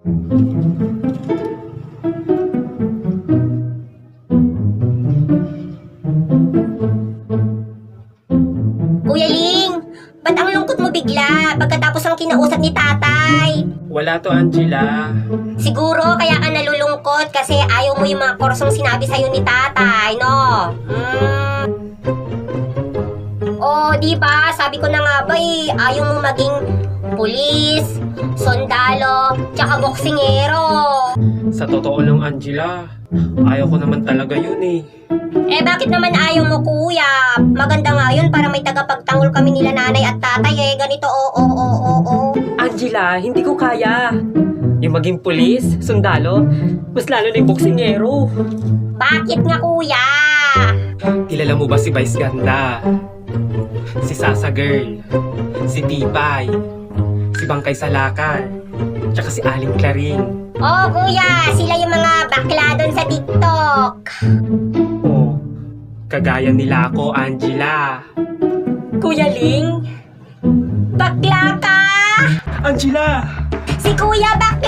Kuya Ling, ba't ang lungkot mo bigla pagkatapos ang kinausap ni tatay? Wala to, Angela. Siguro kaya ka nalulungkot kasi ayaw mo yung mga kursong sinabi sa'yo ni tatay, no? Oh, di ba? Sabi ko na nga ba ayaw mo maging pulis, sundalo, tsaka boksingero. Sa totoo lang, Angela, ayaw ko naman talaga yun eh. Eh bakit naman ayaw mo, kuya? Maganda nga yun para may tagapagtanggol kami nila nanay at tatay ganito Angela, hindi ko kaya. Yung maging pulis, sundalo, mas lalo na yung boksingero. Bakit nga, kuya? Kilala mo ba si Vice Ganda? Si Sasa Girl? Si Pipay? Si Bangkay Salakar? Tsaka si Aling Claring? Oh, kuya, sila yung mga bakla doon sa TikTok. Oh, kagaya nila ako, Angela. Kuya Ling? Bakla ka? Angela! Si kuya bakla!